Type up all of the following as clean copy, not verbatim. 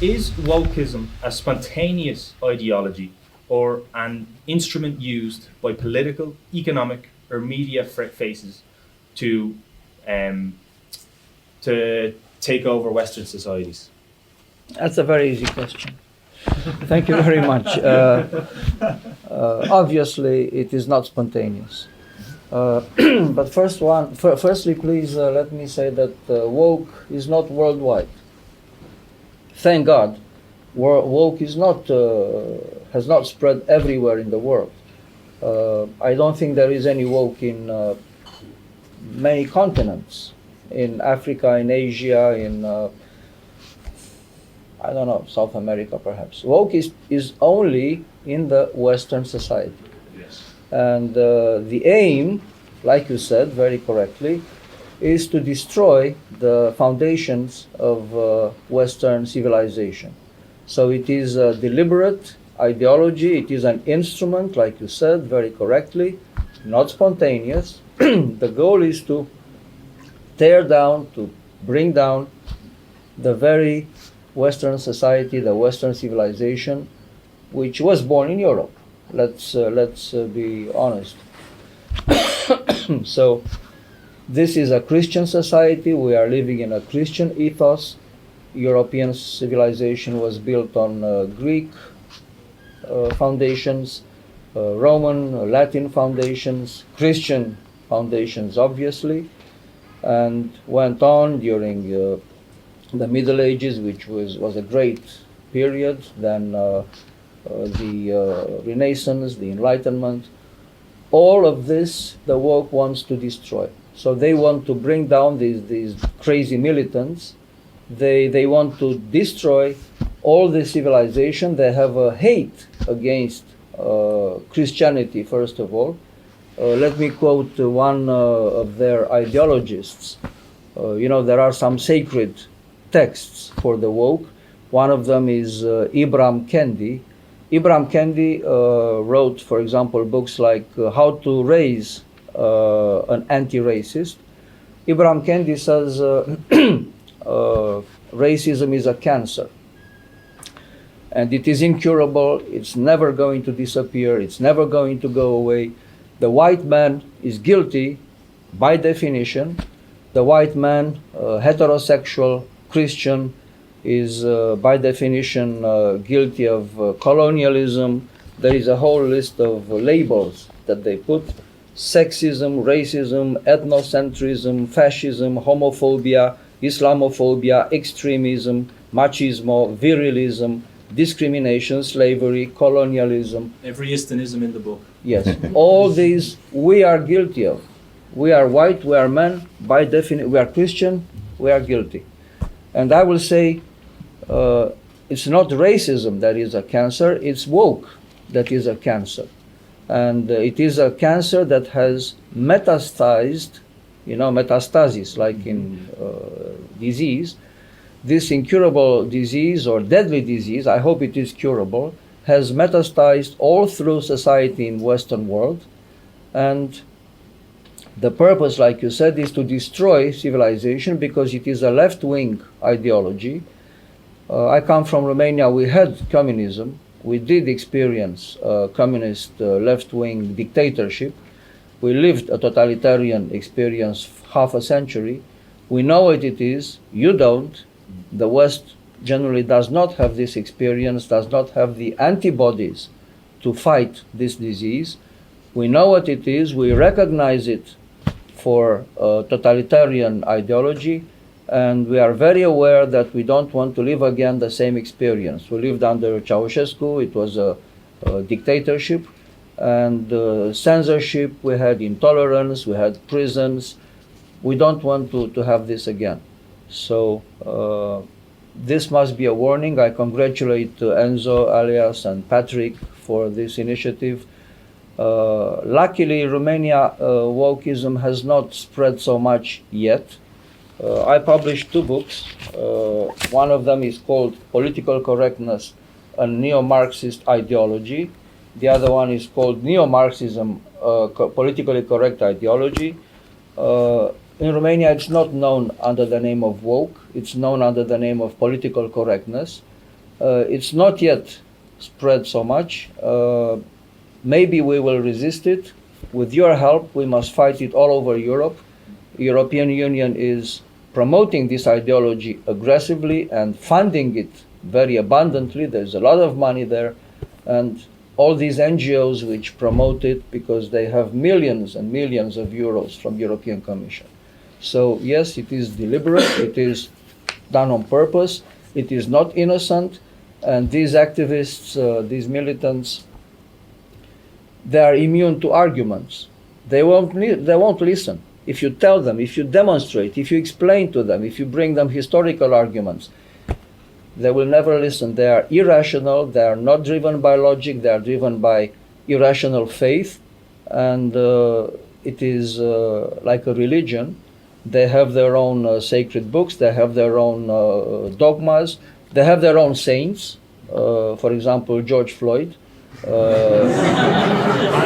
Is wokeism a spontaneous ideology or an instrument used by political, economic, or media faces to take over Western societies? That's a very easy question. Thank you very much. Obviously, it is not spontaneous. But firstly, please let me say that woke is not worldwide. Thank God, woke is not has not spread everywhere in the world. I don't think there is any woke in many continents, in Africa, in Asia, in I don't know, South America perhaps. Woke is only in the Western society. Yes. And the aim, like you said very correctly, is to destroy the foundations of Western civilization. So it is a deliberate ideology, it is an instrument, like you said very correctly, not spontaneous. The goal is to tear down, to bring down the very Western society, the Western civilization, which was born in Europe. Let's be honest. So this is a Christian society. We are living in a Christian ethos. European civilization was built on Greek foundations, Roman, Latin foundations, Christian foundations, obviously, and went on during the Middle Ages, which was a great period, then the Renaissance, the Enlightenment. All of this the woke wants to destroy. So they want to bring down these crazy militants. They want to destroy all the civilization. They have a hate against Christianity, first of all. Let me quote one of their ideologists. There are some sacred texts for the woke. One of them is Ibram Kendi. Ibram Kendi wrote, for example, books like How to Raise an Anti-Racist. Ibram Kendi says racism is a cancer. And it is incurable, it's never going to disappear, it's never going to go away. The white man is guilty by definition. The white man, heterosexual, Christian, is by definition guilty of colonialism. There is a whole list of labels that they put: sexism, racism, ethnocentrism, fascism, homophobia, Islamophobia, extremism, machismo, virilism, discrimination, slavery, colonialism. Every istanism in the book. Yes, all these we are guilty of. We are white, we are men, by definition, we are Christian, we are guilty. And I will say, it's not racism that is a cancer, it's woke that is a cancer. And it is a cancer that has metastasized, metastasis, like in disease. This incurable disease or deadly disease, I hope it is curable, has metastasized all through society in Western world. And the purpose, like you said, is to destroy civilization because it is a left-wing ideology. I come from Romania. We had communism. We did experience communist left-wing dictatorship. We lived a totalitarian experience half a century. We know what it is. You don't. The West generally does not have this experience, does not have the antibodies to fight this disease. We know what it is. We recognize it for totalitarian ideology, and we are very aware that we don't want to live again the same experience. We lived under Ceausescu, it was a dictatorship, and censorship, we had intolerance, we had prisons. We don't want to have this again. So this must be a warning. I congratulate Enzo, Alias, and Patrick for this initiative. Luckily, Romania wokeism has not spread so much yet. I published 2 books. One of them is called Political Correctness and Neo-Marxist Ideology. The other one is called Neo-Marxism, Politically Correct Ideology. In Romania, it's not known under the name of woke. It's known under the name of political correctness. It's not yet spread so much. Maybe we will resist it. With your help, we must fight it all over Europe. European Union is promoting this ideology aggressively and funding it very abundantly. There's a lot of money there, and all these NGOs which promote it because they have millions and millions of euros from European Commission. So yes, it is deliberate, it is done on purpose, it is not innocent, and these activists, these militants, they are immune to arguments. They won't listen. If you tell them, if you demonstrate, if you explain to them, if you bring them historical arguments, they will never listen. They are irrational, they are not driven by logic, they are driven by irrational faith, and it is like a religion. They have their own sacred books, they have their own dogmas, they have their own saints. For example, George Floyd.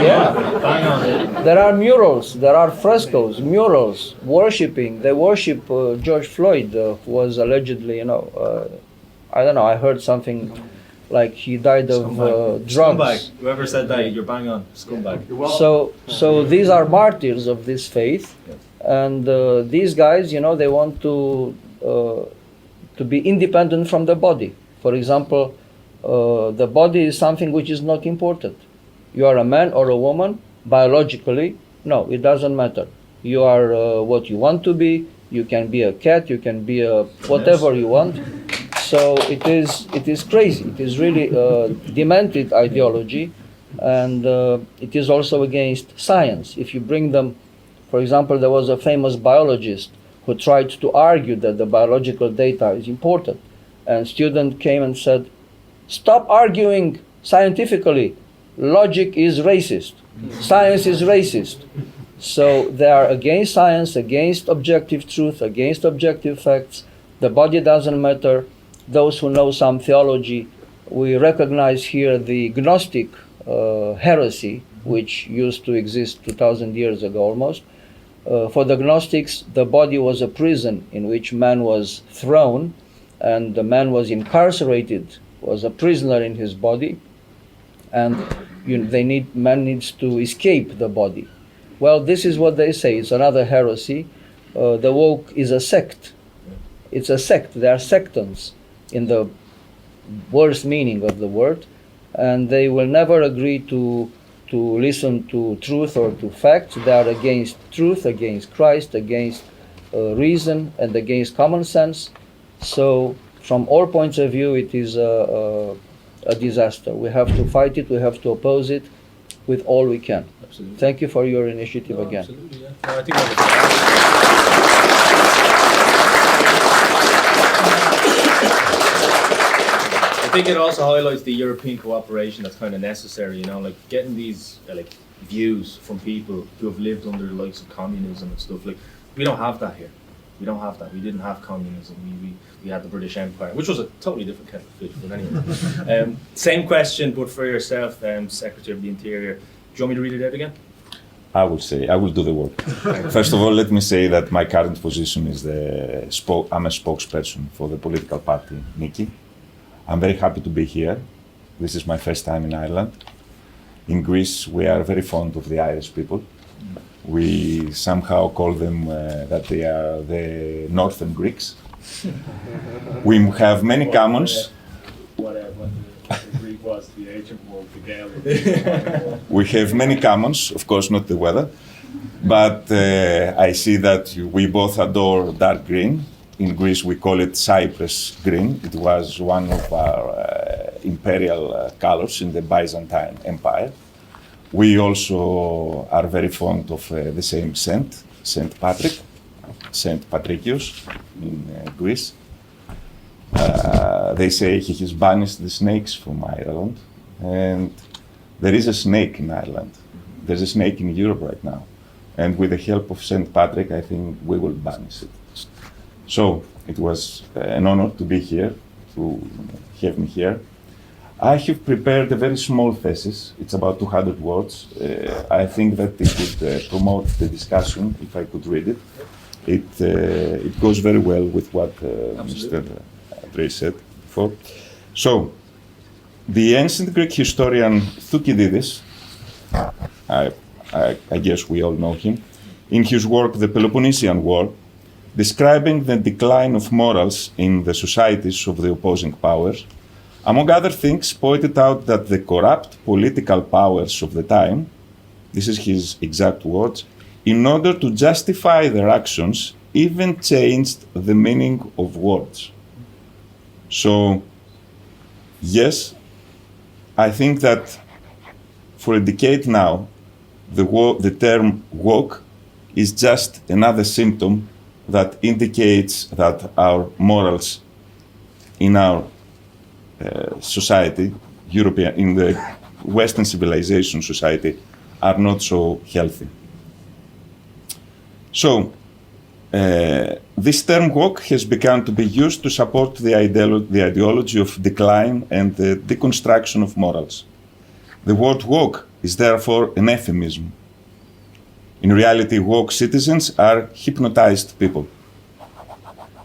Yeah. There are murals, there are frescoes, murals, worshipping. They worship George Floyd, who was allegedly, I don't know, I heard something like he died of drugs. Scumbag. Whoever said that, you're bang on. Scumbag. So these are martyrs of this faith, and these guys, they want to be independent from the body. For example, the body is something which is not important. You are a man or a woman, biologically, no, it doesn't matter. You are what you want to be. You can be a cat, you can be a whatever you want. So it is crazy. It is really demented ideology, and it is also against science. If you bring them, for example, there was a famous biologist who tried to argue that the biological data is important, and student came and said, "Stop arguing scientifically. Logic is racist. Science is racist." So they are against science, against objective truth, against objective facts. The body doesn't matter. Those who know some theology, we recognize here the Gnostic heresy, which used to exist 2,000 years ago almost. For the Gnostics, the body was a prison in which man was thrown, and the man was incarcerated, was a prisoner in his body, and man needs to escape the body. Well, this is what they say. It's another heresy. The woke is a sect. It's a sect. They are sectants in the worst meaning of the word, and they will never agree to listen to truth or to facts. They are against truth, against Christ, against reason, and against common sense. So from all points of view, it is a disaster. We have to fight it, we have to oppose it with all we can. Absolutely. Thank you for your initiative again. Absolutely, yeah. No, I think that I think it also highlights the European cooperation that's kind of necessary, like getting these views from people who have lived under the likes of communism and stuff. Like, we don't have that here. We don't have that. We didn't have communism. We had the British Empire, which was a totally different kettle of fish. But anyway, same question, but for yourself, Secretary of the Interior. Do you want me to read it out again? I will do the work. First of all, let me say that my current position is I'm a spokesperson for the political party Niki. I'm very happy to be here. This is my first time in Ireland. In Greece, we are very fond of the Irish people. We somehow call them that they are the Northern Greeks. We have many commons. What the Greek was, the ancient world, the Gaelic. We have many commons, of course not the weather, but I see that we both adore dark green. In Greece we call it Cyprus green. It was one of our imperial colors in the Byzantine Empire. We also are very fond of the same saint, Saint Patrick, Saint Patricios in Greece. They say he has banished the snakes from Ireland, and there is a snake in Ireland. There's a snake in Europe right now, and with the help of Saint Patrick, I think we will banish it. So it was an honor to be here, to have me here. I have prepared a very small thesis. It's about 200 words. I think that it would promote the discussion if I could read it. It goes very well with what Mr. Andrei said before. So, the ancient Greek historian Thucydides, I guess we all know him, in his work The Peloponnesian War, describing the decline of morals in the societies of the opposing powers, among other things, pointed out that the corrupt political powers of the time, this is his exact words, in order to justify their actions, even changed the meaning of words. So, yes, I think that for a decade now, the term woke is just another symptom that indicates that our morals in our society, European, in the Western civilization society, are not so healthy. So, this term woke has begun to be used to support the ideology of decline and the deconstruction of morals. The word woke is therefore an euphemism. In reality, woke citizens are hypnotized people.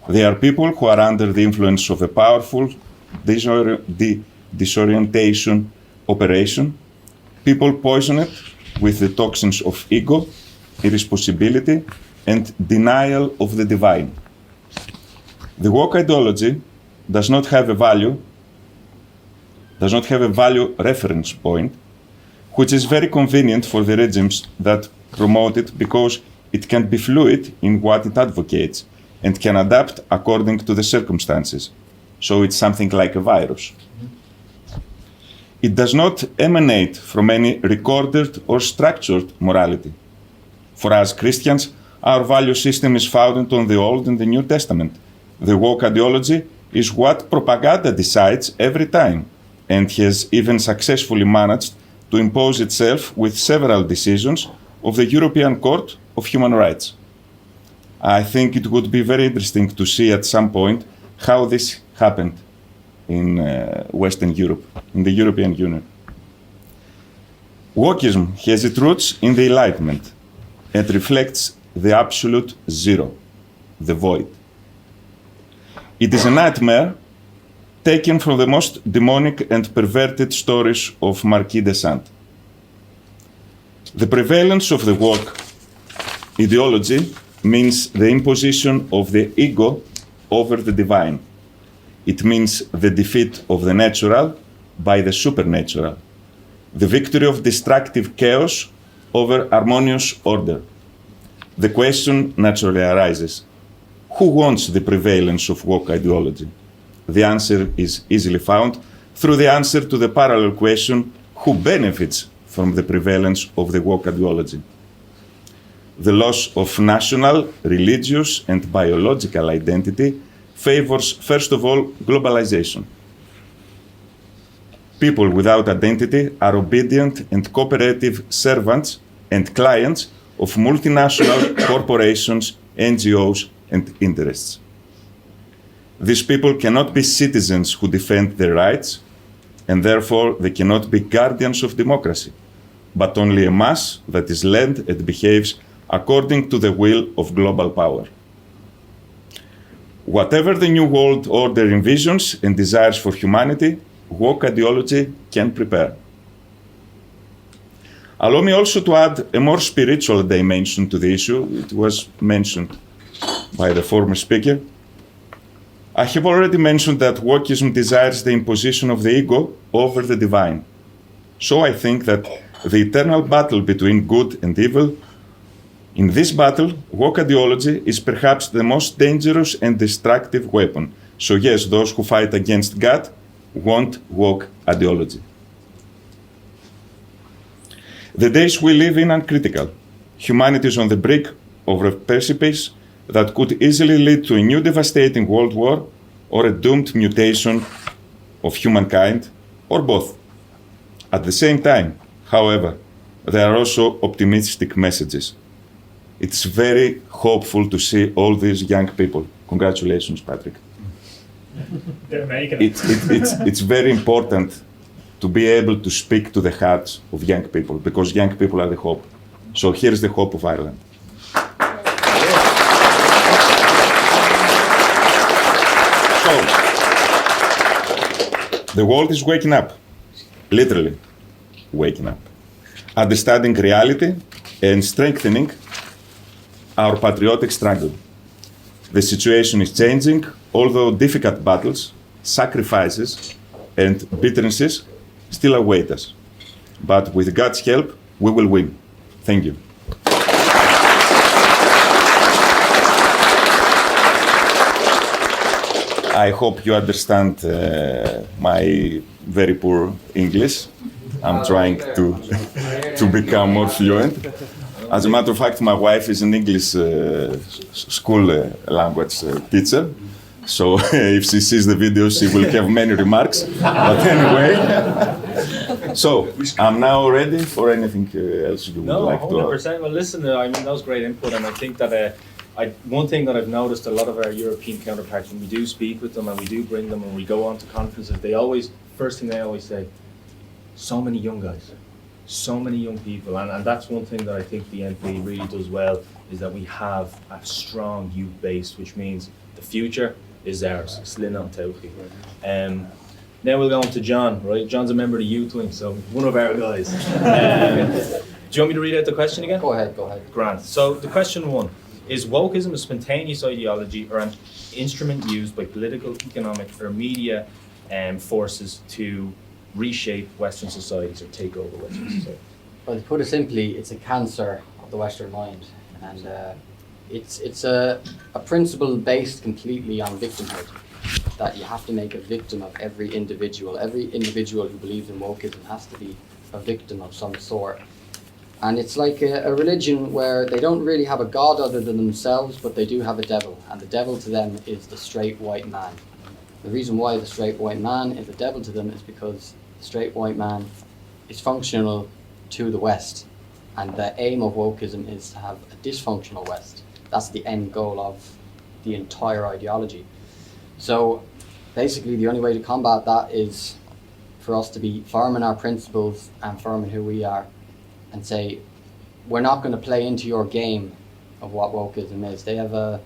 They are people who are under the influence of a powerful disorientation operation, people poisoned with the toxins of ego, irresponsibility, and denial of the divine. The woke ideology does not have a value reference point, which is very convenient for the regimes that promote it because it can be fluid in what it advocates and can adapt according to the circumstances. So it's something like a virus. It does not emanate from any recorded or structured morality. For us Christians, our value system is founded on the Old and the New Testament. The woke ideology is what propaganda decides every time and has even successfully managed to impose itself with several decisions of the European Court of Human Rights. I think it would be very interesting to see at some point how this happened in Western Europe, in the European Union. Wokeism has its roots in the Enlightenment and reflects the absolute zero, the void. It is a nightmare taken from the most demonic and perverted stories of Marquis de Sade. The prevalence of the woke ideology means the imposition of the ego over the divine. It means the defeat of the natural by the supernatural, the victory of destructive chaos over harmonious order. The question naturally arises, who wants the prevalence of woke ideology? The answer is easily found through the answer to the parallel question, who benefits from the prevalence of the woke ideology? The loss of national, religious, and biological identity favors, first of all, globalization. People without identity are obedient and cooperative servants and clients of multinational corporations, NGOs, and interests. These people cannot be citizens who defend their rights, and therefore they cannot be guardians of democracy, but only a mass that is led and behaves according to the will of global power. Whatever the new world order envisions and desires for humanity, woke ideology can prepare. Allow me also to add a more spiritual dimension to the issue. It was mentioned by the former speaker. I have already mentioned that wokeism desires the imposition of the ego over the divine. So I think that the eternal battle between good and evil, in this battle, woke ideology is perhaps the most dangerous and destructive weapon. So yes, those who fight against God want woke ideology. The days we live in are critical. Humanity is on the brink of a precipice that could easily lead to a new devastating world war or a doomed mutation of humankind, or both. At the same time, however, there are also optimistic messages. It's very hopeful to see all these young people. Congratulations, Patrick. They're making it. It's very important to be able to speak to the hearts of young people, because young people are the hope. So here's the hope of Ireland. The world is waking up, literally waking up, understanding reality and strengthening our patriotic struggle. The situation is changing, although difficult battles, sacrifices, and bitternesses still await us. But with God's help, we will win. Thank you. I hope you understand my very poor English. I'm trying to become more fluent. As a matter of fact, my wife is an English school language teacher. So if she sees the video, she will have many remarks. But anyway, so I'm now ready for anything else you would like to add. 100%. Well, listen, I mean, that was great input, and I think that one thing that I've noticed a lot of our European counterparts, when we do speak with them and we do bring them and we go on to conferences, first thing they always say, so many young guys, so many young people, and that's one thing that I think the NP really does well, is that we have a strong youth base, which means the future is ours. Slin on Tauchi. Now we'll go on to John, right? John's a member of the youth wing, so one of our guys. Do you want me to read out the question again? Go ahead. Grant. So the question 1, is wokeism a spontaneous ideology or an instrument used by political, economic or media forces to reshape Western societies or take over Western society? Well, to put it simply, it's a cancer of the Western mind, and it's a principle based completely on victimhood, that you have to make a victim of every individual. Every individual who believes in wokeism has to be a victim of some sort. And it's like a religion where they don't really have a god other than themselves, but they do have a devil, and the devil to them is the straight white man. The reason why the straight white man is the devil to them is because the straight white man is functional to the West, and the aim of wokeism is to have a dysfunctional West. That's the end goal of the entire ideology. So basically the only way to combat that is for us to be firm in our principles and firm in who we are, and say, we're not going to play into your game of what wokeism is. They have a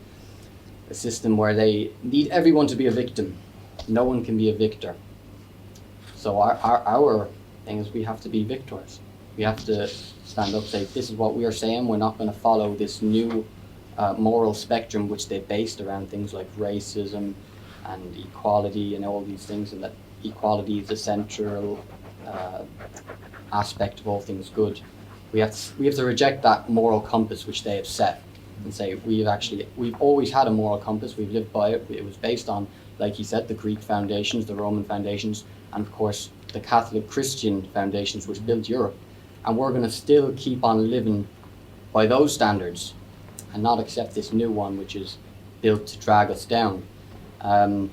system where they need everyone to be a victim. No one can be a victor. So our thing is we have to be victors. We have to stand up and say, this is what we are saying. We're not going to follow this new moral spectrum which they based around things like racism and equality and all these things, and that equality is a central aspect of all things good. We have to reject that moral compass which they have set and say we've always had a moral compass, we've lived by it. It was based on, like he said, the Greek foundations, the Roman foundations, and of course the Catholic Christian foundations which built Europe. And we're going to still keep on living by those standards and not accept this new one which is built to drag us down. Of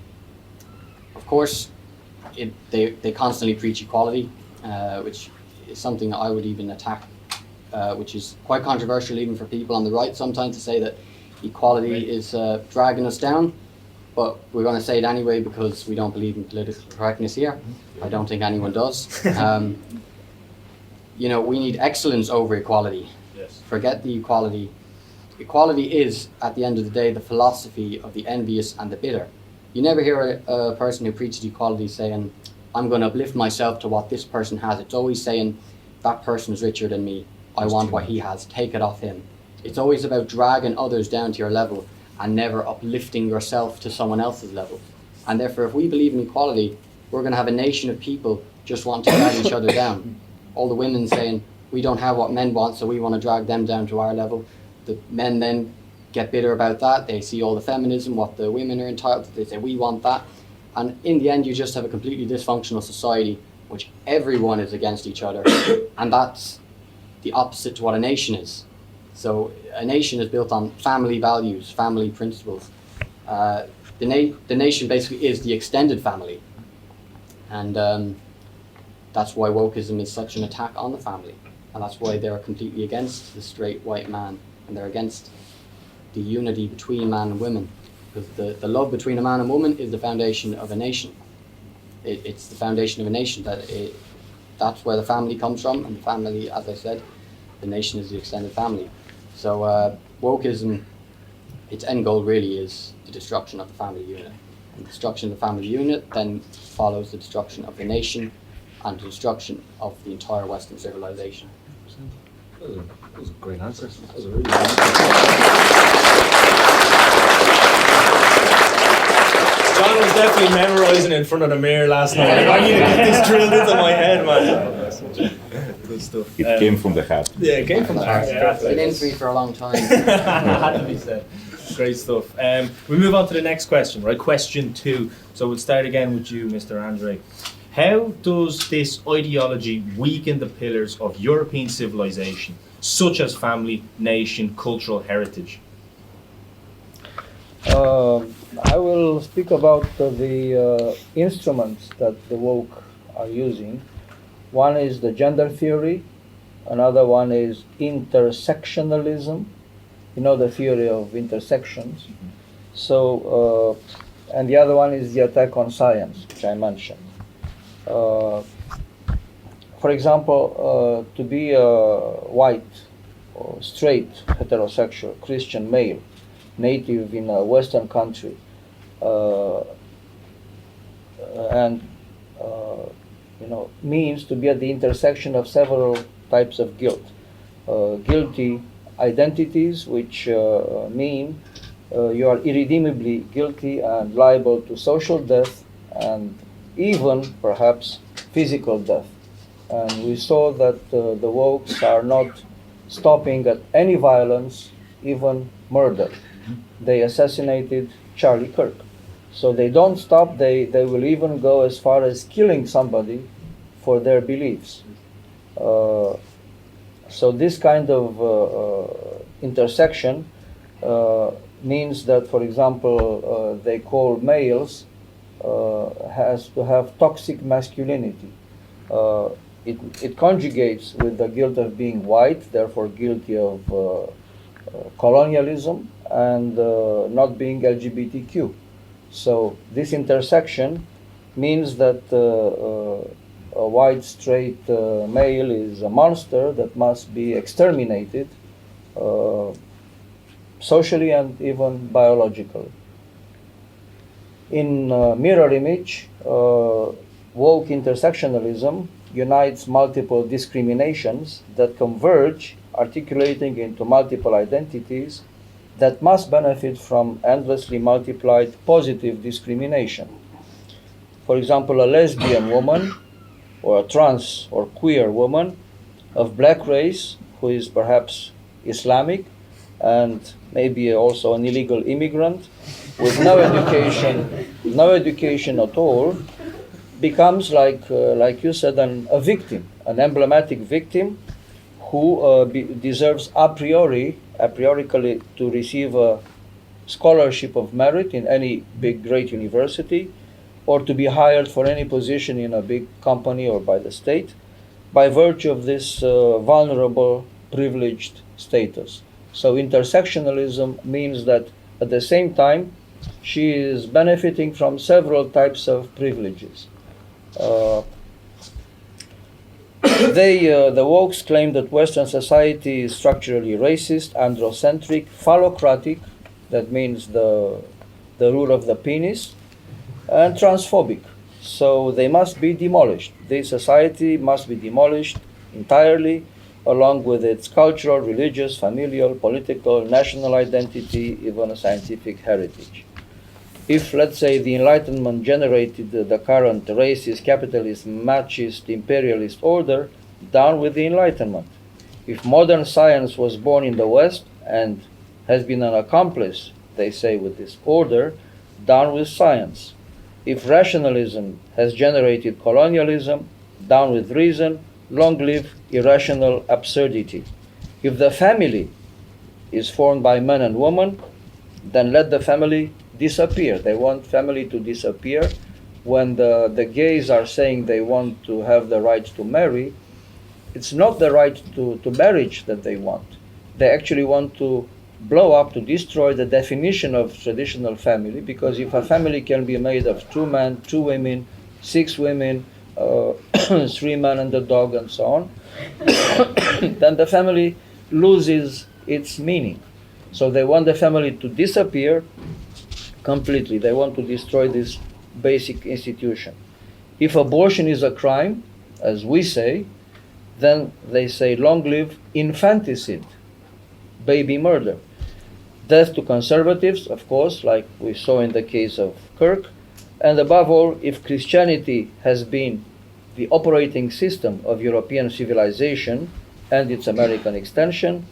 course, they constantly preach equality, which is something I would even attack, which is quite controversial even for people on the right sometimes, to say that equality is dragging us down. But we're going to say it anyway because we don't believe in political correctness here. I don't think anyone does. We need excellence over equality. Yes. Forget the equality. Equality is, at the end of the day, the philosophy of the envious and the bitter. You never hear a person who preaches equality saying, I'm going to uplift myself to what this person has. It's always saying, that person is richer than me. I want what he has. Take it off him. It's always about dragging others down to your level and never uplifting yourself to someone else's level. And therefore, if we believe in equality, we're going to have a nation of people just wanting to drag each other down. All the women saying, we don't have what men want, so we want to drag them down to our level. The men then get bitter about that. They see all the feminism, what the women are entitled to. They say, we want that. And in the end, you just have a completely dysfunctional society, which everyone is against each other. And that's the opposite to what a nation is. So a nation is built on family values, family principles. The nation basically is the extended family. And that's why wokeism is such an attack on the family. And that's why they're completely against the straight white man. And they're against the unity between man and women. Because the love between a man and woman is the foundation of a nation. It's the foundation of a nation. That's where the family comes from. And the family, as I said, the nation is the extended family. So wokeism, its end goal really is the destruction of the family unit. The destruction of the family unit then follows the destruction of the nation and the destruction of the entire Western civilization. That was a great answer. That was a really good answer. John was definitely memorising in front of the mirror last night. I need to get this drilled into my head, man. Good stuff. It came from the heart. Yeah, it came from the heart. It's been in for me for a long time. Had to be said. Great stuff. We move on to the next question, right? Question 2. So we'll start again with you, Mr. Andrei. How does this ideology weaken the pillars of European civilization, such as family, nation, cultural heritage? I will speak about the instruments that the woke are using. One is the gender theory, another one is intersectionalism. You know the theory of intersections. So, and the other one is the attack on science, which I mentioned. For example, to be a white or straight heterosexual Christian male, native in a Western country, and means to be at the intersection of several types of guilt. Guilty identities, which mean you are irredeemably guilty and liable to social death and even perhaps physical death. And we saw that the wokes are not stopping at any violence, even murder. They assassinated Charlie Kirk. So they don't stop, they will even go as far as killing somebody for their beliefs. So this kind of intersection means that, for example, they call males has to have toxic masculinity. It conjugates with the guilt of being white, therefore guilty of colonialism and not being LGBTQ. So this intersection means that a white straight male is a monster that must be exterminated socially and even biologically. In mirror image, woke intersectionalism unites multiple discriminations that converge, articulating into multiple identities that must benefit from endlessly multiplied positive discrimination. For example, a lesbian woman or a trans or queer woman of black race who is perhaps Islamic and maybe also an illegal immigrant with no education at all, becomes like you said, a victim, an emblematic victim who deserves a priorically to receive a scholarship of merit in any big, great university, or to be hired for any position in a big company or by the state, by virtue of this vulnerable, privileged status. So intersectionalism means that at the same time, she is benefiting from several types of privileges. The wokes claim that Western society is structurally racist, androcentric, phallocratic, that means the rule of the penis, and transphobic. So they must be demolished. This society must be demolished entirely, along with its cultural, religious, familial, political, national identity, even a scientific heritage. If, let's say, the Enlightenment generated the current racist, capitalist, machist, imperialist order, down with the Enlightenment. If modern science was born in the West and has been an accomplice, they say, with this order, down with science. If rationalism has generated colonialism, down with reason, long live irrational absurdity. If the family is formed by man and woman, then let the family disappear. They want family to disappear. When the gays are saying they want to have the right to marry, it's not the right to marriage that they want. They actually want to blow up, to destroy the definition of traditional family, because if a family can be made of 2 men, 2 women, 6 women, 3 men and a dog and so on, then the family loses its meaning. So they want the family to disappear completely. They want to destroy this basic institution. If abortion is a crime, as we say, then they say long live infanticide, baby murder. Death to conservatives, of course, like we saw in the case of Kirk. And above all, if Christianity has been the operating system of European civilization and its American extension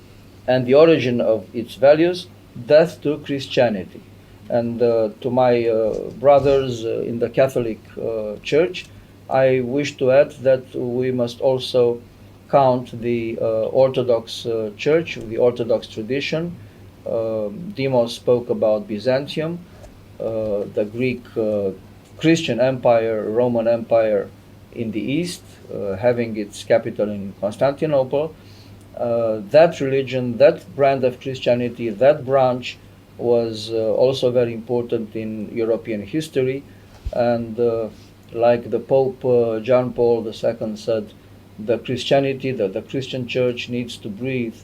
and the origin of its values, death to Christianity. And to my brothers in the Catholic Church, I wish to add that we must also count the Orthodox Church, the Orthodox tradition. Dimos spoke about Byzantium, the Greek Christian Empire, Roman Empire in the East, having its capital in Constantinople. That religion, that brand of Christianity, that branch was also very important in European history. And like the Pope John Paul II said, the Christianity, the Christian Church needs to breathe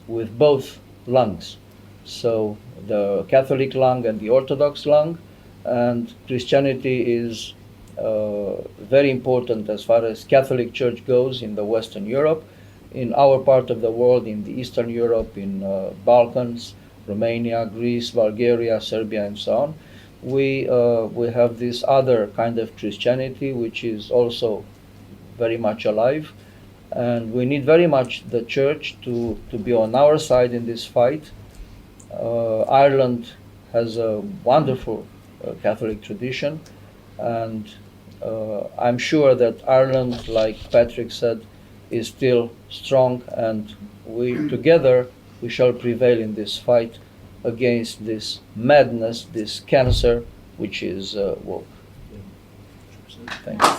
with both lungs. So the Catholic lung and the Orthodox lung, and Christianity is very important as far as Catholic Church goes in the Western Europe, in our part of the world, in the Eastern Europe, in Balkans, Romania, Greece, Bulgaria, Serbia, and so on. We have this other kind of Christianity which is also very much alive, and we need very much the Church to be on our side in this fight. Ireland has a wonderful Catholic tradition, and I'm sure that Ireland, like Patrick said, is still strong, and we together we shall prevail in this fight against this madness, this cancer, which is woke. Thank you.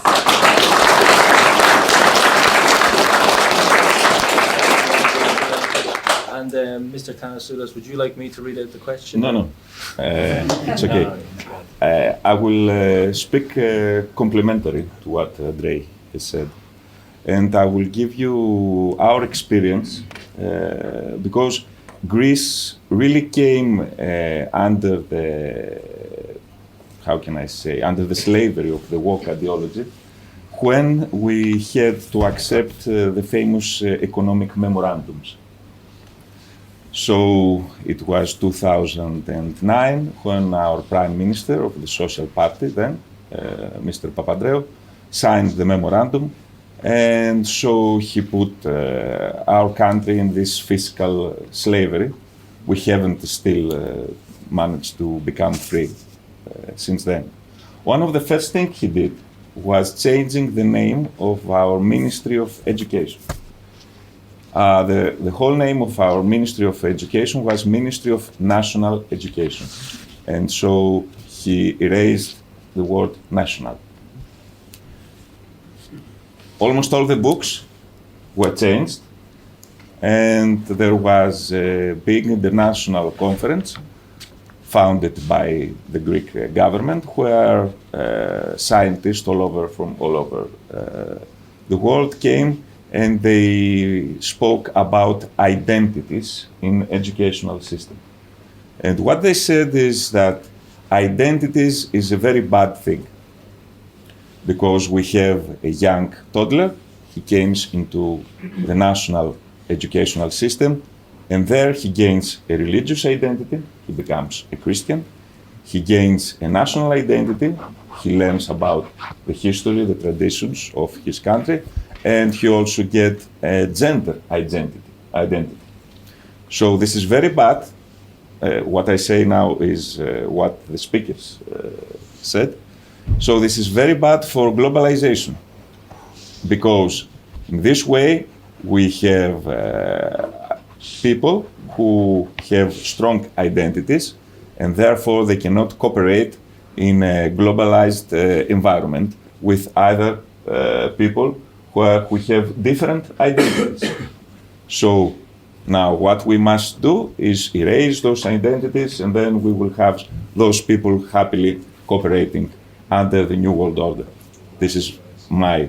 And Mr. Thanasoulas, would you like me to read out the question? No. It's okay. I will speak complementary to what Andrei has said. And I will give you our experience because Greece really came under the, how can I say, under the slavery of the woke ideology when we had to accept the famous economic memorandums. So it was 2009 when our Prime Minister of the Social Party then, Mr. Papandreou, signed the memorandum. And so he put our country in this fiscal slavery. We haven't still managed to become free since then. One of the first things he did was changing the name of our Ministry of Education. The whole name of our Ministry of Education was Ministry of National Education. And so he erased the word national. Almost all the books were changed, and there was a big international conference founded by the Greek government where scientists from all over the world came, and they spoke about identities in educational system. And what they said is that identities is a very bad thing, because we have a young toddler, he comes into the national educational system, and there he gains a religious identity, he becomes a Christian, he gains a national identity, he learns about the history, the traditions of his country, and he also gets a gender identity. So this is very bad. What I say now is what the speakers said. So this is very bad for globalization, because in this way we have people who have strong identities, and therefore they cannot cooperate in a globalized environment with other people who have different identities. So now what we must do is erase those identities, and then we will have those people happily cooperating under the New World Order. This is my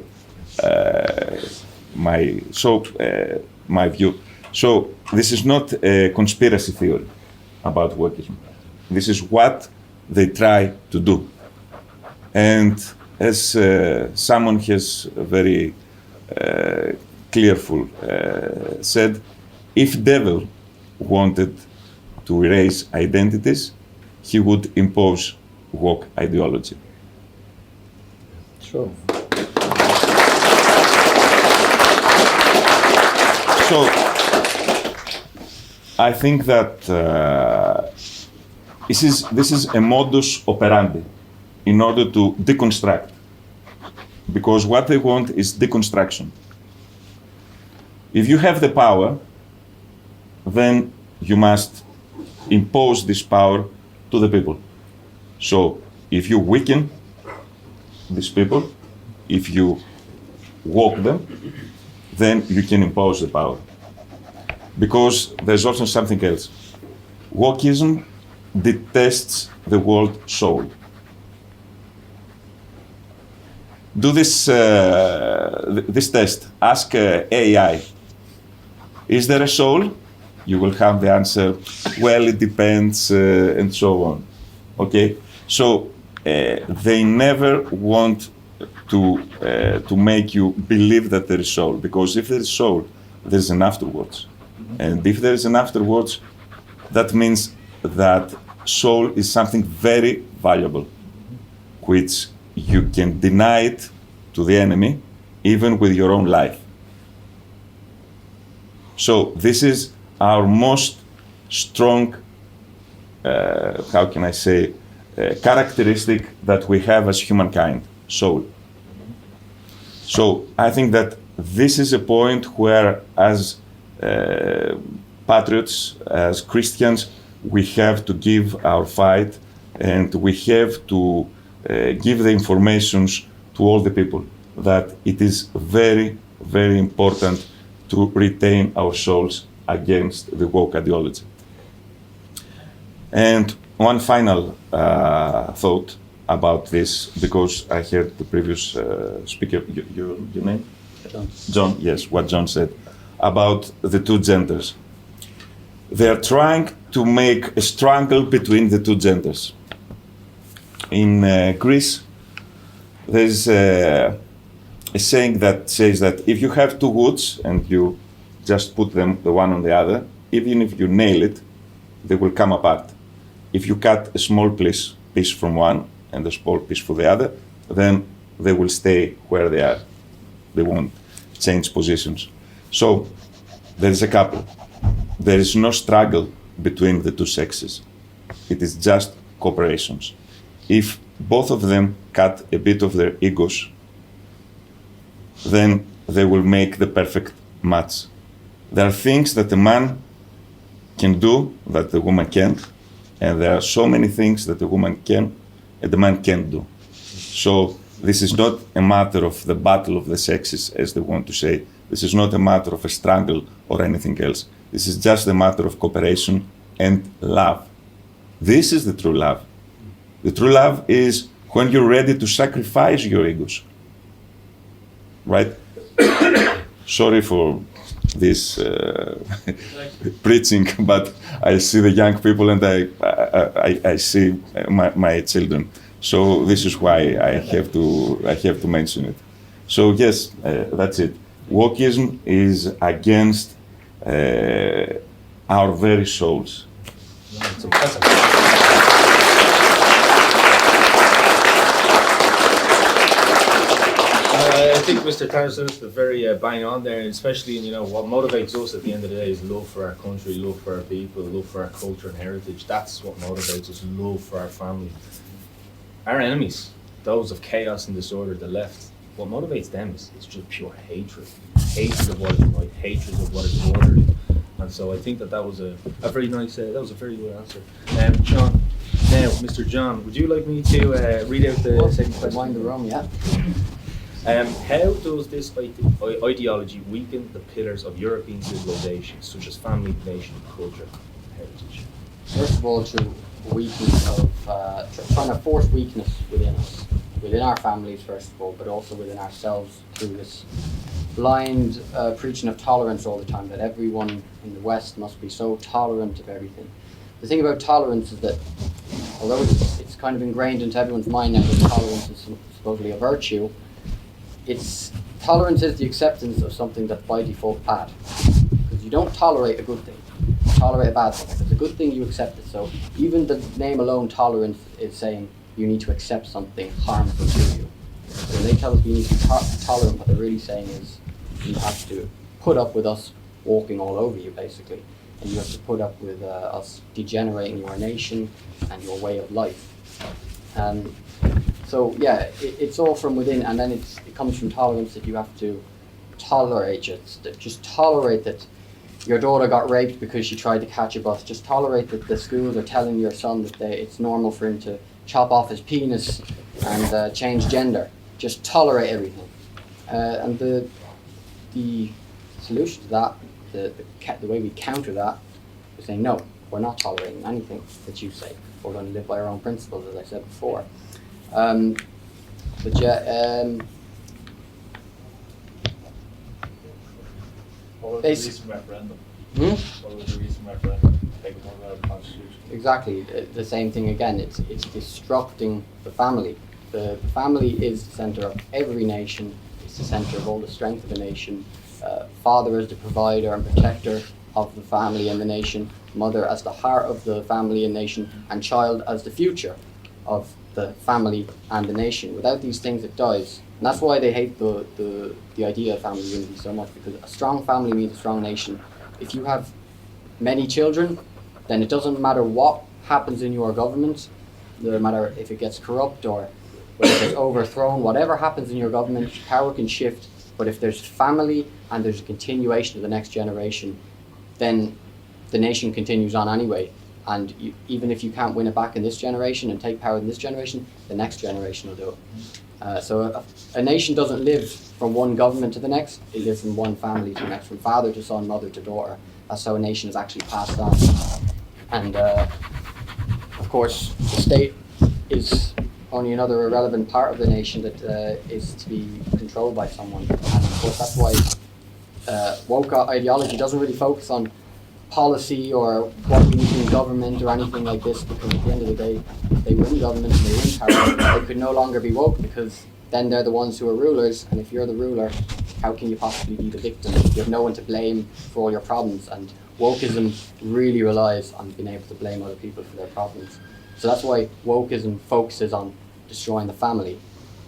view. So this is not a conspiracy theory about wokeism. This is what they try to do. And as someone has very clearful said, if devil wanted to erase identities, he would impose woke ideology. Sure. So I think that this is a modus operandi in order to deconstruct, because what they want is deconstruction. If you have the power, then you must impose this power to the people. So if you weaken these people, if you woke them, then you can impose the power. Because there's also something else. Wokeism detests the word soul. Do this test. Ask AI, is there a soul? You will have the answer, well, it depends, and so on. Okay? So they never want to make you believe that there is soul, because if there is soul, there's an afterwards. And if there is an afterwards, that means that soul is something very valuable, which you can deny it to the enemy, even with your own life. So this is our most strong, how can I say, characteristic that we have as humankind, soul. So I think that this is a point where, as patriots, as Christians, we have to give our fight, and we have to give the informations to all the people that it is very, very important to retain our souls against the woke ideology. And one final thought about this, because I heard the previous speaker, your name? John, yes, what John said about the two genders. They are trying to make a struggle between the two genders. In Greece, there's a saying that says that if you have two woods and you just put them the one on the other, even if you nail it, they will come apart. If you cut a small piece from one and a small piece for the other, then they will stay where they are. They won't change positions. So there is a couple. There is no struggle between the two sexes. It is just cooperations. If both of them cut a bit of their egos, then they will make the perfect match. There are things that a man can do that the woman can't, and there are so many things that the woman can and the man can't do. So this is not a matter of the battle of the sexes, as they want to say. This is not a matter of a struggle or anything else. This is just a matter of cooperation and love. This is the true love. The true love is when you're ready to sacrifice your egos. Right? Sorry for this preaching, but I see the young people and I see my children. So this is why I have to mention it. So yes, that's it. Wokeism is against our very souls. It's impressive. I think Mr. Thanasoulas is very bang on there, especially what motivates us at the end of the day is love for our country, love for our people, love for our culture and heritage. That's what motivates us, love for our family. Our enemies, those of chaos and disorder, the left, what motivates them is just pure hatred. Hatred of what is right, hatred of what is orderly. And so I think that was a very nice, that was a very good answer. John, now, Mr. John, would you like me to read out the second question? Wind the room, yeah. How does this ideology weaken the pillars of European civilization, such as family, nation, culture, and heritage? First of all, through weakness of trying to force weakness within us, within our families, first of all, but also within ourselves through this blind preaching of tolerance all the time, that everyone in the West must be so tolerant of everything. The thing about tolerance is that although it's it's kind of ingrained into everyone's mind now that tolerance is supposedly a virtue. Tolerance is the acceptance of something that's by default bad. Because you don't tolerate a good thing. You tolerate a bad thing. If it's a good thing, you accept it. So even the name alone, tolerance, is saying you need to accept something harmful to you. So when they tell us we need to be tolerant, what they're really saying is you have to put up with us walking all over you, basically. And you have to put up with us degenerating your nation and your way of life. So yeah, it's all from within, and then it comes from tolerance that you have to tolerate just tolerate that your daughter got raped because she tried to catch a bus. Just tolerate that the schools are telling your son that it's normal for him to chop off his penis and change gender. Just tolerate everything. And the solution to that, the way we counter that, is saying no, we're not tolerating anything that you say. We're going to live by our own principles, as I said before. But yeah, What was the basic- recent referendum? Hmm? What was the recent referendum? Taking over the Constitution. Exactly, the same thing again. It's destructing the family. The family is the center of every nation. It's the center of all the strength of a nation. Father as the provider and protector of the family and the nation. Mother as the heart of the family and nation. And child as the future of the family and the nation. Without these things, it dies. And that's why they hate the idea of family unity so much, because a strong family means a strong nation. If you have many children, then it doesn't matter what happens in your government, no matter if it gets corrupt or whether it gets overthrown, whatever happens in your government, power can shift. But if there's family and there's a continuation of the next generation, then the nation continues on anyway. And even if you can't win it back in this generation and take power in this generation, the next generation will do it. So a nation doesn't live from one government to the next, it lives from one family to the next, from father to son, mother to daughter. That's how a nation is actually passed on. And of course, the state is only another irrelevant part of the nation that is to be controlled by someone. And of course, that's why woke ideology doesn't really focus on policy or what we need in government or anything like this, because at the end of the day, they win government and they win power. They could no longer be woke, because then they're the ones who are rulers, and if you're the ruler, how can you possibly be the victim? You have no one to blame for all your problems, and wokeism really relies on being able to blame other people for their problems. So that's why wokeism focuses on destroying the family,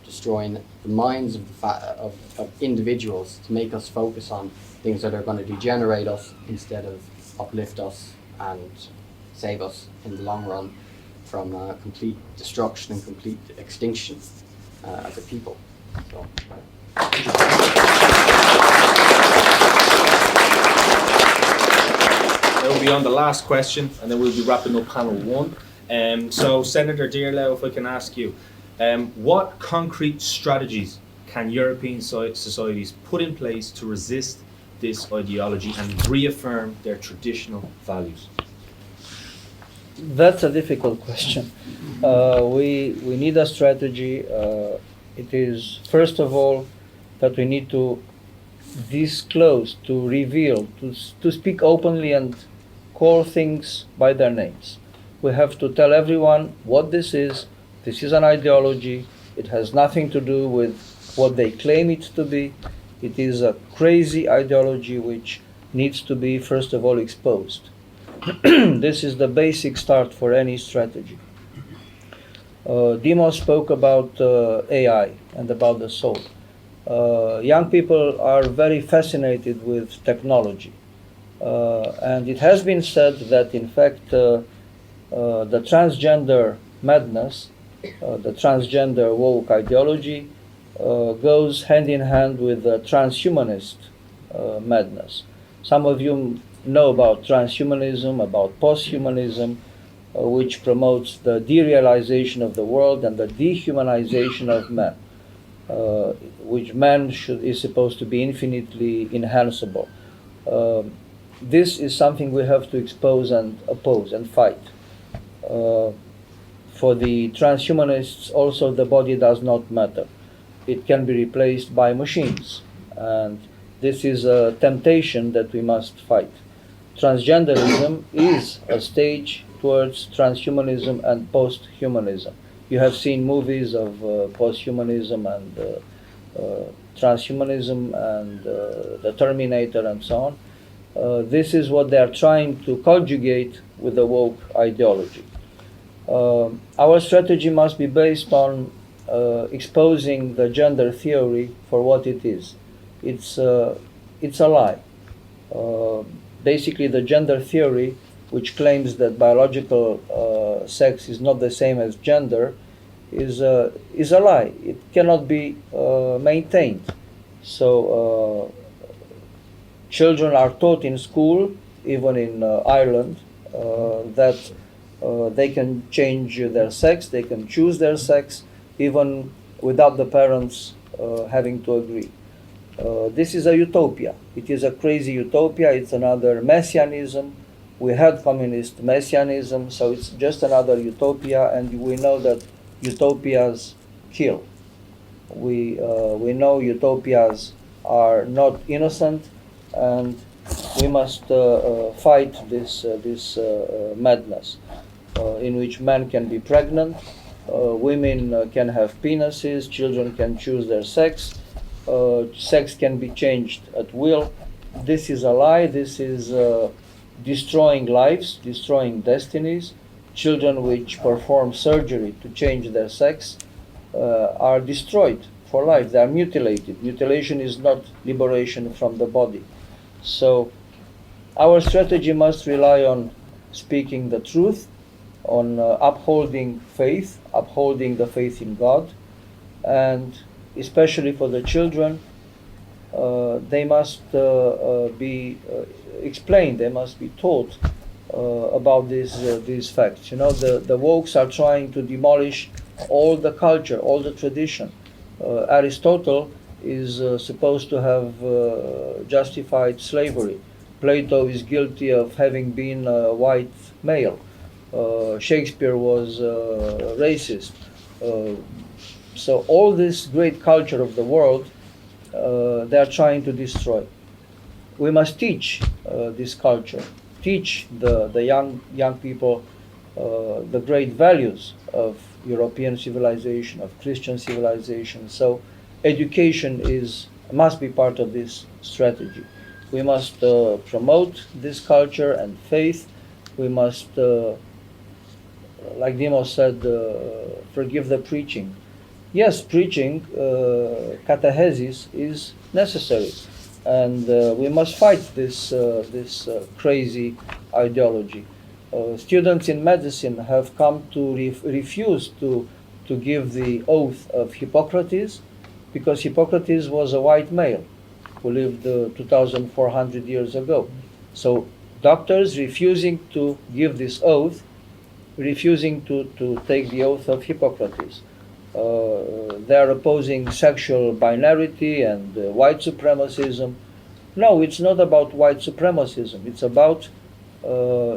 destroying the minds of individuals, to make us focus on things that are going to degenerate us instead of uplift us and save us in the long run from complete destruction and complete extinction as a people. So, That will be on the last question, and then we'll be wrapping up panel one. So, Senator Dirlau, if I can ask you, what concrete strategies can European societies put in place to resist this ideology and reaffirm their traditional values? That's a difficult question. We need a strategy. It is, first of all, that we need to disclose, to reveal, to speak openly and call things by their names. We have to tell everyone what this is. This is an ideology. It has nothing to do with what they claim it to be. It is a crazy ideology which needs to be, first of all, exposed. This is the basic start for any strategy. Dimos spoke about AI and about the soul. Young people are very fascinated with technology. And it has been said that, in fact, the transgender madness, the transgender woke ideology, goes hand in hand with the transhumanist madness. Some of you know about transhumanism, about posthumanism, which promotes the derealization of the world and the dehumanization of man, which man is supposed to be infinitely enhanceable. This is something we have to expose and oppose and fight. For the transhumanists, also, the body does not matter. It can be replaced by machines, and this is a temptation that we must fight. Transgenderism is a stage towards transhumanism and posthumanism. You have seen movies of posthumanism and transhumanism and the Terminator and so on. This is what they are trying to conjugate with the woke ideology. Our strategy must be based on exposing the gender theory for what it is. It's a lie. Basically, the gender theory, which claims that biological sex is not the same as gender, is a lie. It cannot be maintained. So children are taught in school, even in Ireland, that they can change their sex, they can choose their sex, even without the parents having to agree. This is a utopia. It is a crazy utopia. It's another messianism. We had communist messianism, so it's just another utopia, and we know that utopias kill. We know utopias are not innocent, and we must fight this madness in which men can be pregnant, women can have penises, children can choose their sex, sex can be changed at will. This is a lie. This is destroying lives, destroying destinies. Children which perform surgery to change their sex are destroyed for life. They are mutilated. Mutilation is not liberation from the body. So our strategy must rely on speaking the truth, on upholding faith, upholding the faith in God, and especially for the children, they must be explained, they must be taught about these facts. You know, the wokes are trying to demolish all the culture, all the tradition. Aristotle is supposed to have justified slavery. Plato is guilty of having been a white male. Shakespeare was racist. So all this great culture of the world, they are trying to destroy. We must teach this culture, teach the young people the great values of European civilization, of Christian civilization. So education must be part of this strategy. We must promote this culture and faith. We must, like Dimos said, forgive the preaching. Yes, preaching, catechesis is necessary, and we must fight this crazy ideology. Students in medicine have come to refuse to give the oath of Hippocrates, because Hippocrates was a white male who lived 2,400 years ago. So doctors refusing to give this oath, refusing to take the oath of Hippocrates. They are opposing sexual binarity and white supremacism. No, it's not about white supremacism. It's about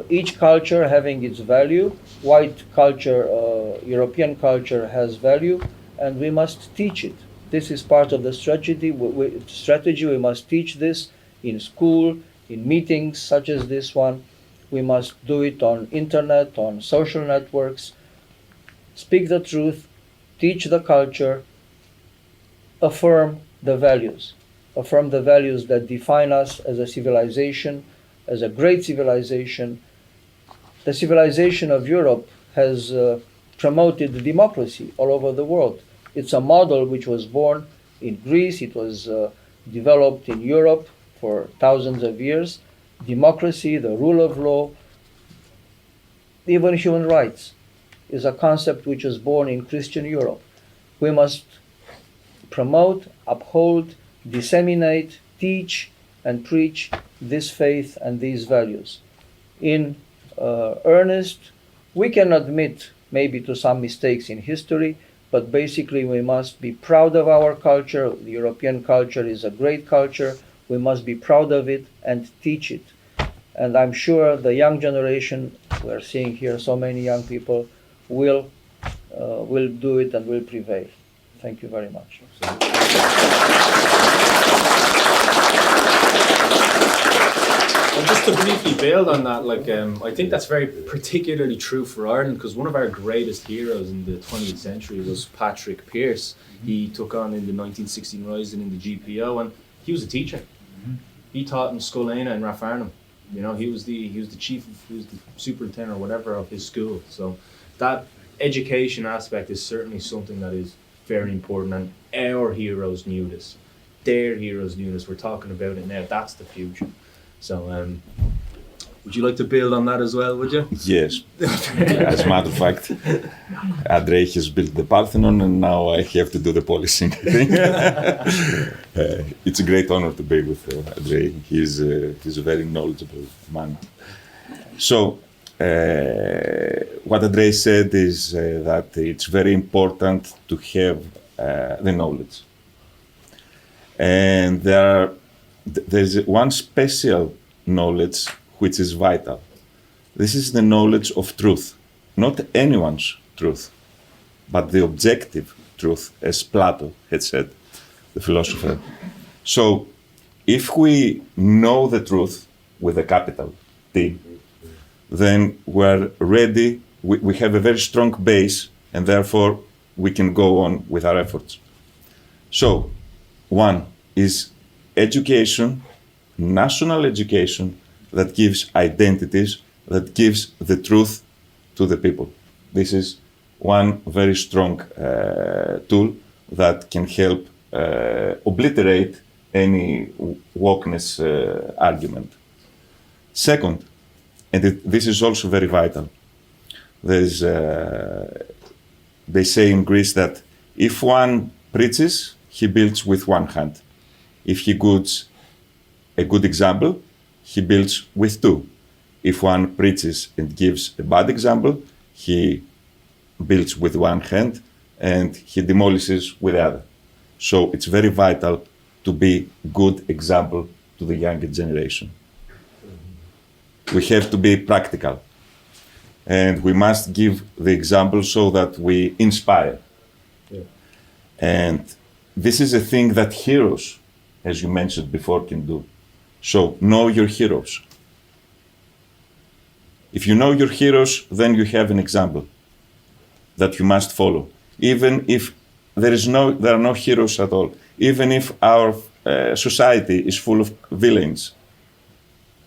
each culture having its value. White culture, European culture has value, and we must teach it. This is part of the strategy. We must teach this in school, in meetings such as this one. We must do it on internet, on social networks. Speak the truth, teach the culture, affirm the values that define us as a civilization, as a great civilization. The civilization of Europe has promoted democracy all over the world. It's a model which was born in Greece, it was developed in Europe for thousands of years. Democracy, the rule of law, even human rights is a concept which was born in Christian Europe. We must promote, uphold, disseminate, teach, and preach this faith and these values. In earnest, we can admit maybe to some mistakes in history, but basically we must be proud of our culture. The European culture is a great culture. We must be proud of it and teach it. And I'm sure the young generation, we're seeing here so many young people, will do it and will prevail. Thank you very much. And just to briefly build on that, like I think that's very particularly true for Ireland, because one of our greatest heroes in the 20th century was Patrick Pearse. He took on in the 1916 Rising in the GPO, and he was a teacher. He taught in Scoilena in Rathfarnham. You know, he was the chief, he was the superintendent or whatever of his school. So that education aspect is certainly something that is very important, and our heroes knew this. Their heroes knew this. We're talking about it now. That's the future. So, would you like to build on that as well, would you? Yes. As a matter of fact, Andrei has built the Parthenon, and now I have to do the policing thing. It's a great honor to be with Andrei. He's a very knowledgeable man. So, what Andrei said is that it's very important to have the knowledge. And there's one special knowledge which is vital. This is the knowledge of truth, not anyone's truth, but the objective truth, as Plato had said, the philosopher. So, if we know the truth with a capital T, then we're ready, we have a very strong base, and therefore we can go on with our efforts. So, one is education, national education that gives identities, that gives the truth to the people. This is one very strong tool that can help obliterate any wokeness argument. Second, and this is also very vital, there's, they say in Greece that if one preaches, he builds with one hand. If he gives a good example, he builds with two. If one preaches and gives a bad example, he builds with one hand and he demolishes with the other. So it's very vital to be good example to the younger generation. We have to be practical, and we must give the example so that we inspire. Yeah. And this is a thing that heroes, as you mentioned before, can do. So know your heroes. If you know your heroes, then you have an example that you must follow. Even if there are no heroes at all. Even if our society is full of villains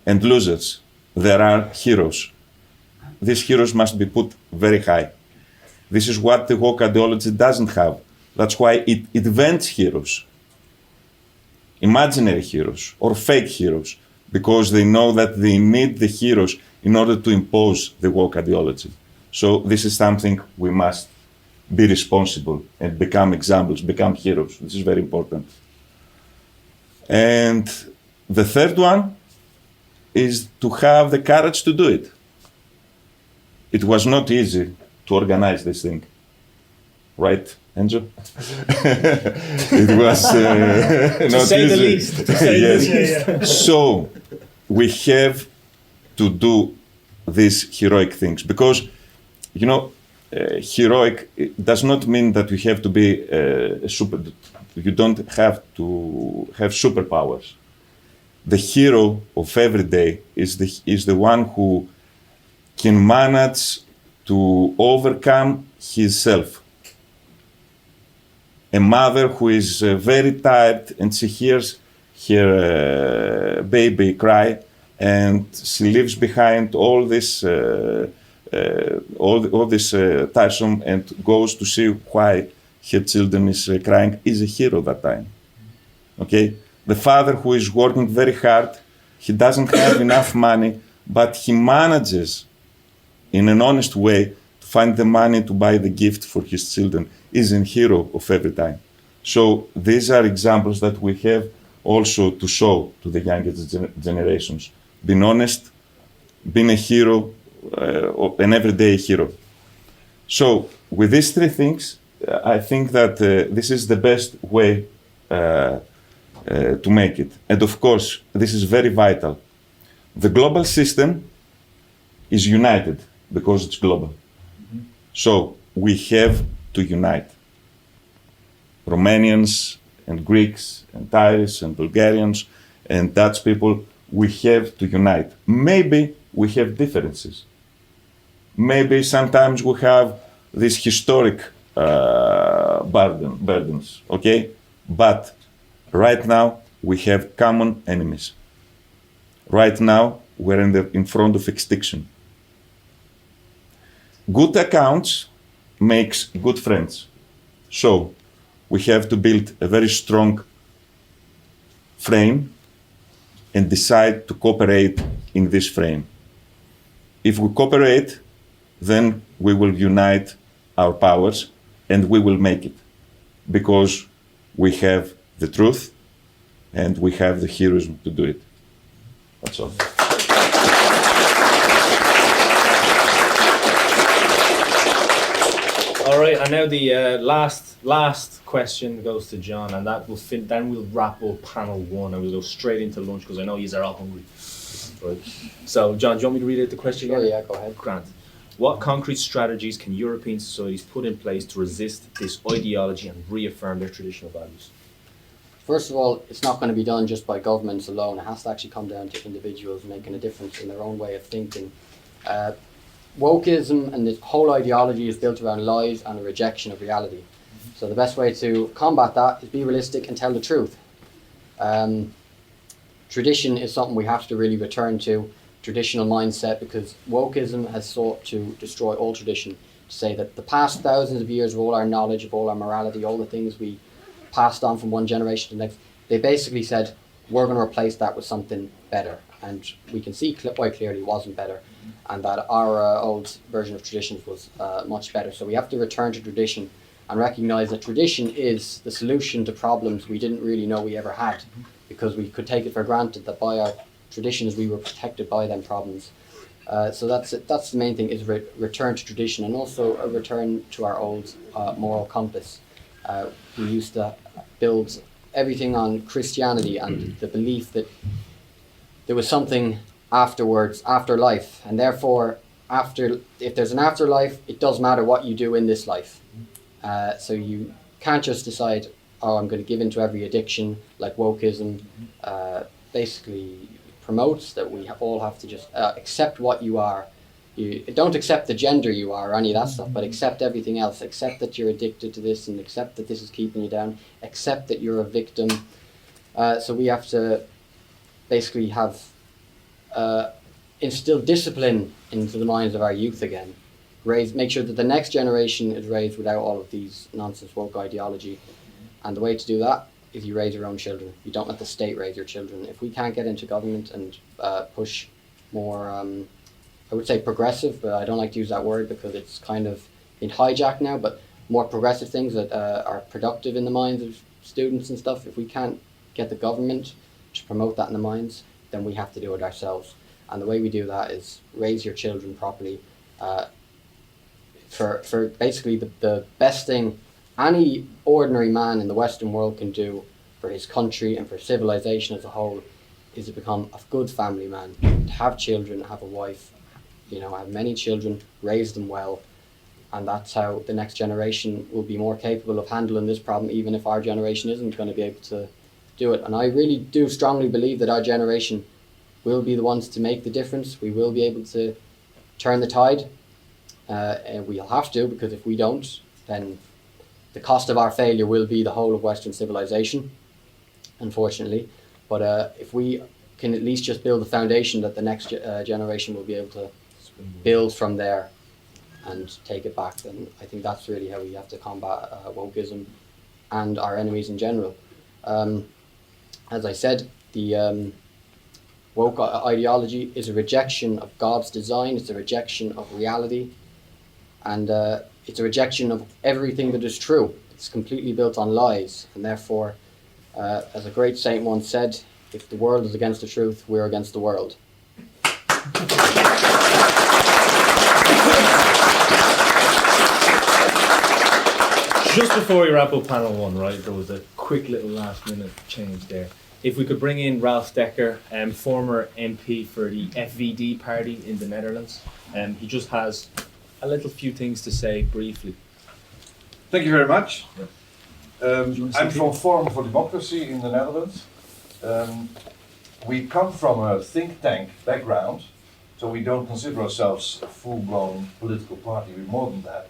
and losers, there are heroes. These heroes must be put very high. This is what the woke ideology doesn't have. That's why it invents heroes. Imaginary heroes or fake heroes, because they know that they need the heroes in order to impose the woke ideology. So this is something we must be responsible and become examples, become heroes. This is very important. And the third one is to have the courage to do it. It was not easy to organize this thing, right, Andrew? It was not say easy. The least. To say yes. the least. So we have to do these heroic things, because, you know, heroic does not mean that you have to be you don't have to have superpowers. The hero of every day is the one who can manage to overcome himself. A mother who is very tired and she hears her baby cry, and she leaves behind all this tiresome and goes to see why her children is crying, is a hero that time. Okay? The father who is working very hard, he doesn't have enough money, but he manages in an honest way to find the money to buy the gift for his children, is a hero of every time. So these are examples that we have also to show to the younger generations. Being honest, being a hero, an everyday hero. So with these three things, I think that this is the best way to make it. And of course, this is very vital. The global system is united because it's global. Mm-hmm. So we have to unite. Romanians and Greeks and Irish and Bulgarians And Dutch people, we have to unite. Maybe we have differences. Maybe sometimes we have these historic burdens, okay? But right now, we have common enemies. Right now, we're in front of extinction. Good accounts makes good friends. So we have to build a very strong frame and decide to cooperate in this frame. If we cooperate, then we will unite our powers and we will make it, because we have the truth and we have the heroism to do it. That's all. All right, and now the last question goes to John, and that will then we'll wrap up panel one and we'll go straight into lunch, because I know you are all hungry. Right. So, John, do you want me to read out the question Sure, again? yeah, go ahead. Grant. What concrete strategies can European societies put in place to resist this ideology and reaffirm their traditional values? First of all, it's not going to be done just by governments alone. It has to actually come down to individuals making a difference in their own way of thinking. Wokeism and this whole ideology is built around lies and a rejection of reality. So the best way to combat that is be realistic and tell the truth. Tradition is something we have to really return to, traditional mindset, because wokeism has sought to destroy all tradition, to say that the past thousands of years of all our knowledge, of all our morality, all the things we passed on from one generation to the next, they basically said, we're going to replace that with something better. And we can see quite clearly it wasn't better, and that our old version of traditions was much better. So we have to return to tradition and recognize that tradition is the solution to problems we didn't really know we ever had, because we could take it for granted that by our traditions we were protected by them problems. So that's the main thing, is return to tradition, and also a return to our old moral compass. We used to build everything on Christianity and the belief that there was something afterwards, after life, and therefore if there's an afterlife, it does matter what you do in this life. So you can't just decide, oh, I'm going to give into every addiction, like wokeism basically promotes, that we all have to just accept what you are. You don't accept the gender you are or any of that stuff, but accept everything else. Accept that you're addicted to this, and accept that this is keeping you down. Accept that you're a victim. So we have to basically have instill discipline into the minds of our youth again. Make sure that the next generation is raised without all of these nonsense woke ideology. And the way to do that is you raise your own children. You don't let the state raise your children. If we can't get into government and push more, I would say progressive, but I don't like to use that word because it's kind of been hijacked now, but more progressive things that are productive in the minds of students and stuff, if we can't get the government to promote that in the minds, then we have to do it ourselves. And the way we do that is raise your children properly. For basically the best thing any ordinary man in the Western world can do for his country and for civilization as a whole is to become a good family man, to have children, have a wife, have many children, raise them well, and that's how the next generation will be more capable of handling this problem, even if our generation isn't going to be able to do it. And I really do strongly believe that our generation will be the ones to make the difference. We will be able to turn the tide, and we'll have to, because if we don't, then the cost of our failure will be the whole of Western civilization, unfortunately. But if we can at least just build the foundation that the next generation will be able to build from there and take it back, then I think that's really how we have to combat wokeism and our enemies in general. As I said, the woke ideology is a rejection of God's design, it's a rejection of reality, and it's a rejection of everything that is true. It's completely built on lies, and therefore, as a great saint once said, if the world is against the truth, we're against the world. Just before we wrap up panel one, right, there was a quick little last minute change there. If we could bring in Ralph Dekker, former MP for the FVD party in the Netherlands. He just has a little few things to say briefly. Thank you very much. I'm from Forum for Democracy in the Netherlands. we come from a think tank background, so we don't consider ourselves a full-blown political party. We're more than that.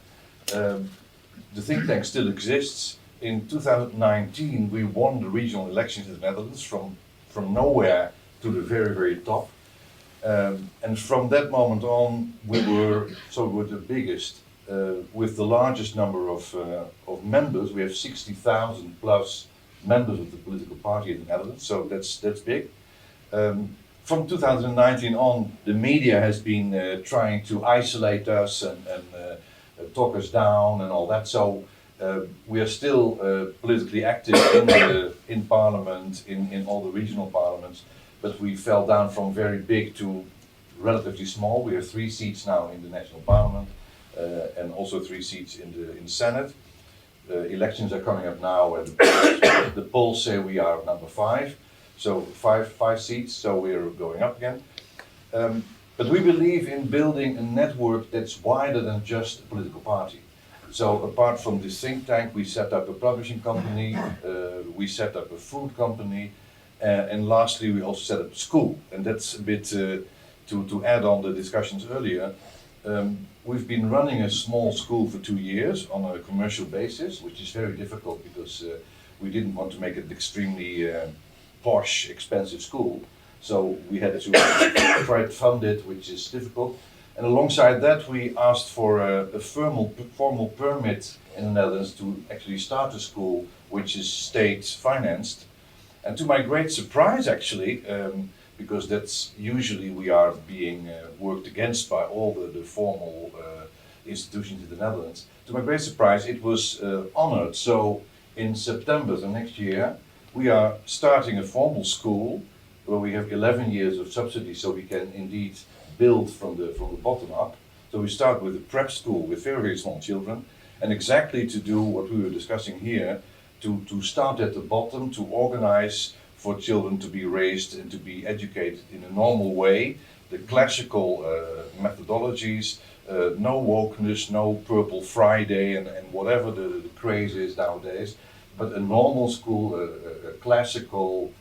The think tank still exists. In 2019, we won the regional elections in the Netherlands from nowhere to the very, very top. And from that moment on, we were the biggest, with the largest number of members. We have 60,000 plus members of the political party in the Netherlands, so that's big. From 2019 on, the media has been trying to isolate us and talk us down and all that. So we are still politically active in Parliament, in all the regional parliaments, but we fell down from very big to relatively small. We have 3 seats now in the National Parliament and also 3 seats in the Senate. Elections are coming up now, and the polls say we are number 5. So five seats, so we're going up again. But we believe in building a network that's wider than just a political party. So apart from this think tank, we set up a publishing company, we set up a food company, and lastly we also set up a school. And that's a bit to add on the discussions earlier. We've been running a small school for 2 years on a commercial basis, which is very difficult because we didn't want to make it extremely posh, expensive school. So we had to try to fund it, which is difficult. And alongside that, we asked for a formal permit in the Netherlands to actually start a school, which is state financed. And to my great surprise, actually, because that's usually we are being worked against by all the formal institutions in the Netherlands. To my great surprise, it was honored. So in September the next year, we are starting a formal school where we have 11 years of subsidy, so we can indeed build from the bottom up. So we start with a prep school with very, very small children, and exactly to do what we were discussing here, to start at the bottom, to organize for children to be raised and to be educated in a normal way, the classical methodologies, no wokeness, no Purple Friday and whatever the craze is nowadays, but a normal school, a classical,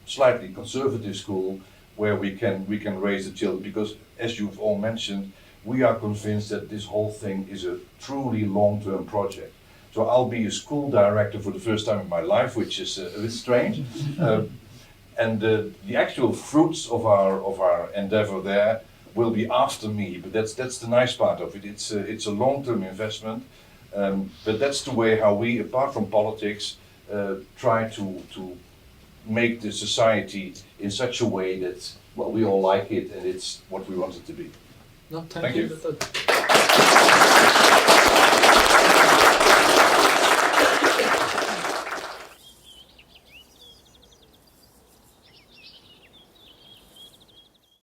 slightly conservative school where we can raise the children, because as you've all mentioned, we are convinced that this whole thing is a truly long-term project. So I'll be a school director for the first time in my life, which is a bit strange. And the actual fruits of our endeavor there will be after me, but that's the nice part of it. It's a long-term investment, but that's the way how we, apart from politics, try to make the society in such a way that, well, we all like it and it's what we want it to be. No, Thank you. you.